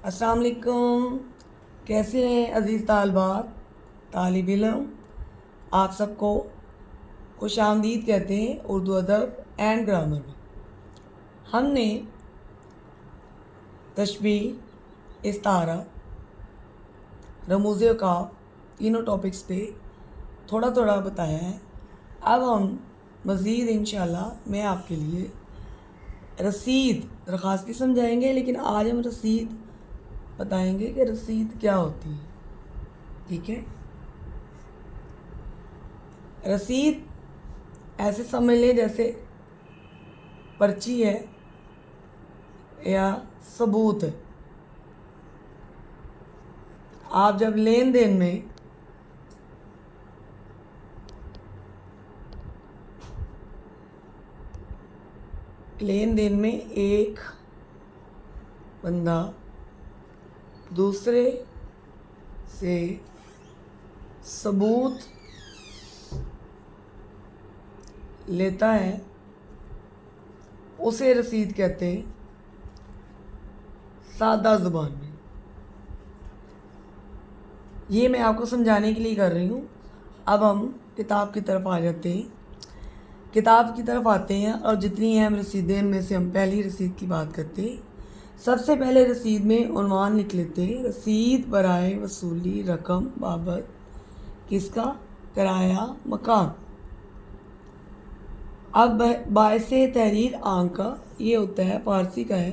अस्सलाम वालेकुम। कैसे हैं अज़ीज़ तालबात तालिब इल्म। आप सबको खुशामदीद कहते हैं उर्दू अदब एंड ग्रामर में। हमने तशबीह, इस्तारा, रमूज़ औक़ाफ़ तीनों टॉपिक्स पे थोड़ा थोड़ा बताया है। अब हम मज़ीद इंशाअल्लाह मैं आपके लिए रसीद दरख्वास्त भी समझाएंगे, लेकिन आज हम रसीद बताएंगे कि रसीद क्या होती है। ठीक है। रसीद ऐसे समझ लें जैसे पर्ची है या सबूत है। आप जब लेन देन में एक बंदा दूसरे से सबूत लेता है उसे रसीद कहते हैं सादा ज़ुबान में। ये मैं आपको समझाने के लिए कर रही हूँ। अब हम किताब की तरफ आ जाते हैं। किताब की तरफ आते हैं और जितनी अहम रसीदें में से हम पहली रसीद की बात करते हैं। सबसे पहले रसीद में उन्वान लिख लेते हैं, रसीद बराए वसूली रकम बाबत किसका, किराया मकान। अब बायसे तहरीर आंक का ये होता है, फारसी का है,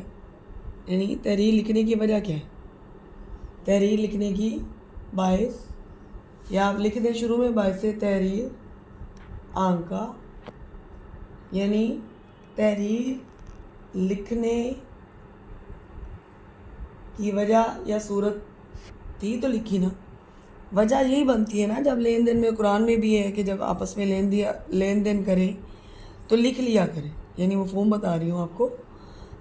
यानी तहरीर लिखने की वजह क्या है। तहरीर लिखने की बायस, या आप लिख दें शुरू में बायसे तहरीर आंक का, यानी तहरीर लिखने की वजह या सूरत थी तो लिखी ना। वजह यही बनती है ना, जब लेन देन में कुरान में भी है कि जब आपस में लेन देन करें तो लिख लिया करें, यानी मफ़हूम बता रही हूँ आपको,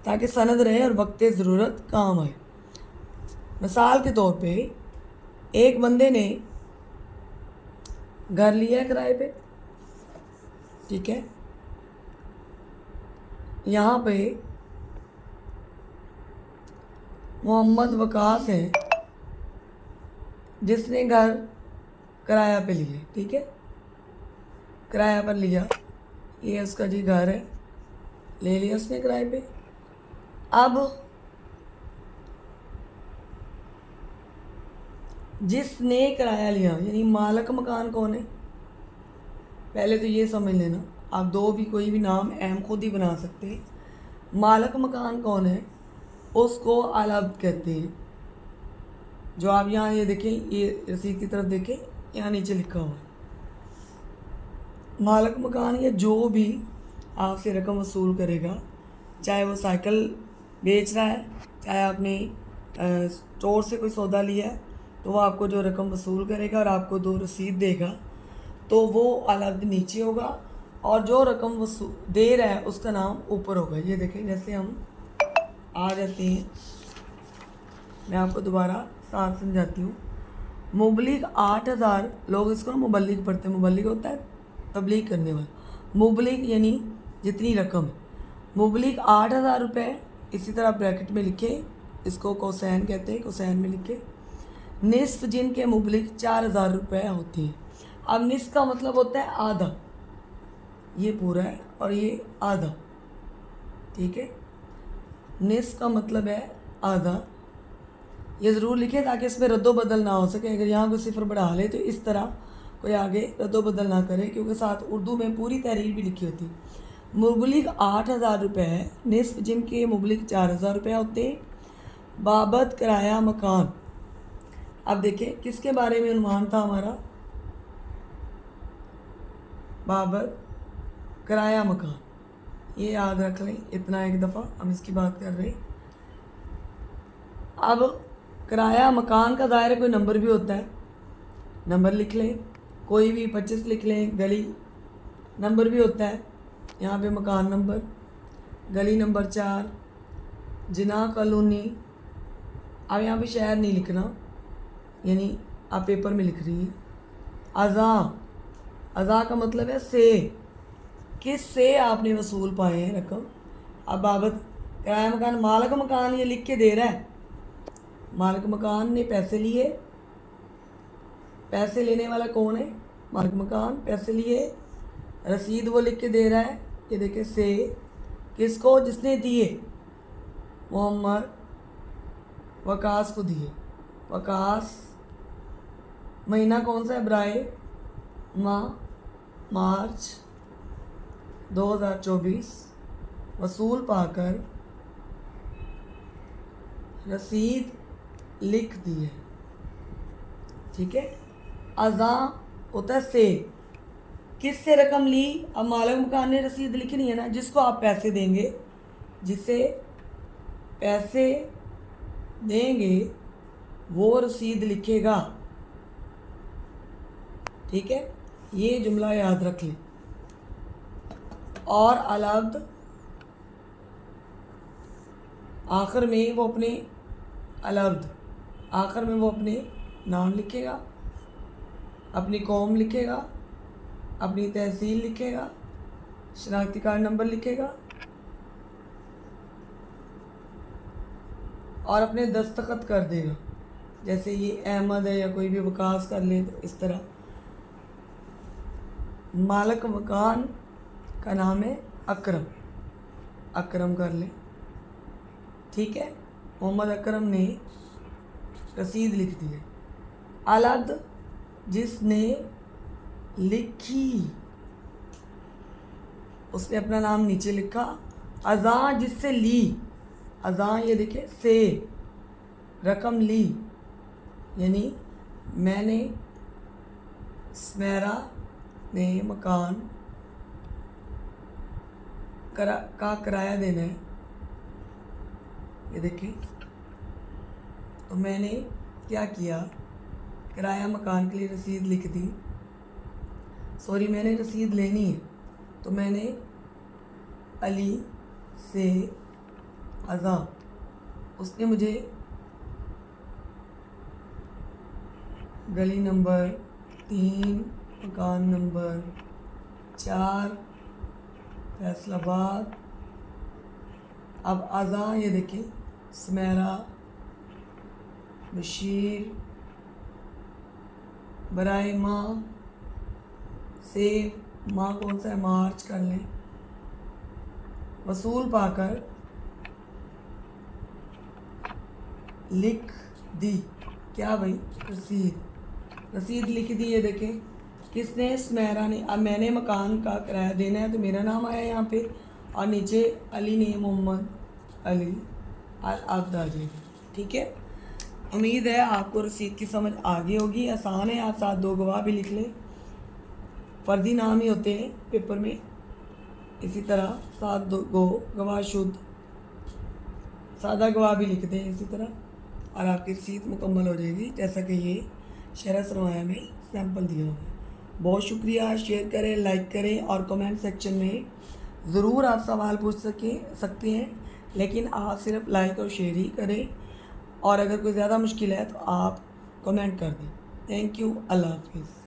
ताकि सनद रहे और वक्त ज़रूरत काम आए। मिसाल के तौर पे एक बंदे ने घर लिया है किराए पे, ठीक है। यहाँ पे मोहम्मद वकास है जिसने घर किराया पे लिया, ठीक है, किराया पर लिया। ये उसका जी घर है, ले लिया उसने किराए पे। अब जिसने किराया लिया यानी मालिक मकान कौन है, पहले तो ये समझ लेना। आप दो भी कोई भी नाम अहम खुद ही बना सकते हैं। मालिक मकान कौन है उसको अलब कहते हैं। जो आप यहाँ ये देखें, ये रसीद की तरफ देखें, यहाँ नीचे लिखा हुआ है मालिक मकान। या जो भी आपसे रकम वसूल करेगा, चाहे वो साइकिल बेच रहा है, चाहे आपने स्टोर से कोई सौदा लिया है, तो वो आपको जो रकम वसूल करेगा और आपको दो रसीद देगा, तो वो अलग नीचे होगा और जो रकम वसूल दे रहा है उसका नाम ऊपर होगा। ये देखें, जैसे हम आ जाते हैं, मैं आपको दोबारा साथ समझाती हूँ। मुबलिग 8000, लोग इसको ना मुबल्लिग पढ़ते हैं। मुबल्लिग होता है तबलीग करने वाला, मुबलिग यानी जितनी रकम है। मुबलिग 8000 रुपये, इसी तरह ब्रैकेट में लिखे, इसको कोसैन कहते हैं, कोसैन में लिखे। निस्फ जिनके मुबलिग 4000 रुपये होती हैं। अब निस्फ का मतलब होता है आधा, ये पूरा है और ये आधा, ठीक है। निस्फ का मतलब है आधा, ये ज़रूर लिखें ताकि इसमें रद्दो बदल ना हो सके। अगर यहाँ कोई सिफर बढ़ा ले तो इस तरह कोई आगे रद्दो बदल ना करे, क्योंकि साथ उर्दू में पूरी तहरीर भी लिखी होती है। मुबलिग 8000 रुपये है, निस्फ जिनके मुबलिग 4000 रुपये होते हैं। बाबत किराया मकान, अब देखिए किसके बारे में अनुमान था हमारा, बाबत किराया मकान। ये याद रख लें, इतना एक दफ़ा हम इसकी बात कर रहे हैं। अब किराया मकान का दायरा कोई नंबर भी होता है, नंबर लिख लें, कोई भी 25 लिख लें। गली नंबर भी होता है, यहाँ पे मकान नंबर, गली नंबर 4, जिना कॉलोनी। अब यहाँ पे शहर नहीं लिखना, यानी आप पेपर में लिख रही हैं। अज़ा, अज़ा का मतलब है से, किस से आपने वसूल पाए हैं रकम। अब बाबत किराया मकान, मालिक मकान ये लिख के दे रहा है, मालिक मकान ने पैसे लिए, पैसे लेने वाला कौन है? मालिक मकान। पैसे लिए, रसीद वो लिख के दे रहा है, ये देखिए से, किसको? जिसने दिए, मोहम्मद वकास को दिए। वकास, महीना कौन सा है? ब्राय मार्च 2024। वसूल पाकर रसीद लिख दी है। ठीक है। अज़ा होता है से, किससे रकम ली? अब मालिक मकान ने रसीद लिखनी है ना, जिसको आप पैसे देंगे, जिसे पैसे देंगे वो रसीद लिखेगा। ठीक है, ये जुमला याद रख लें। और अलब्द, आखिर में वो अपने अलब्द, आखिर में वो अपने नाम लिखेगा, अपनी कौम लिखेगा, अपनी तहसील लिखेगा, शनाख्ती कार्ड नंबर लिखेगा और अपने दस्तखत कर देगा। जैसे ये अहमद है या कोई भी वकास कर ले तो इस तरह। मालिक मकान का नाम है अकरम, अकरम कर ले। ठीक है, मोहम्मद अकरम ने रसीद लिख दी है। अलद, जिसने लिखी, उसने अपना नाम नीचे लिखा। अज़ा, जिससे ली, अज़ा ये देखिए से, रकम ली, यानी मैंने स्मेरा ने मकान का किराया देना है। ये देखिए, तो मैंने क्या किया? किराया मकान के लिए रसीद लिख दी। सॉरी, मैंने रसीद लेनी है तो मैंने अली से अज़ा, उसने मुझे गली नंबर 3, मकान नंबर 4, फैसलाबाद। अब अज़ा ये देखिए, स्मेरा, बशीर, बराए माँ, से, माँ कौन सा है? मार्च कर लें। वसूल पाकर लिख दी, क्या भाई? रसीद, रसीद लिख दी। ये देखें, किसने? स्मेरा ने। अब मैंने मकान का किराया देना है तो मेरा नाम आया यहाँ पे, और नीचे अली ने, मोहम्मद अली अब्द आ जाएगी। ठीक है, उम्मीद है आपको रसीद की समझ आ गई होगी। आसान है, आप साथ 2 गवाह भी लिख लें। फर्जी नाम ही होते हैं पेपर में, इसी तरह साथ 2 गवाह शुद्ध, सादा गवाह भी लिख दें इसी तरह, और आपकी रसीद मुकम्मल हो जाएगी, जैसा कि ये शरह सरमाया में सैंपल दिया हुआ है। बहुत शुक्रिया। शेयर करें, लाइक करें और कमेंट सेक्शन में ज़रूर आप सवाल पूछ सकते हैं, लेकिन आप सिर्फ लाइक और शेयर ही करें, और अगर कोई ज़्यादा मुश्किल है तो आप कमेंट कर दें। Thank you. अल्लाह हाफिज़।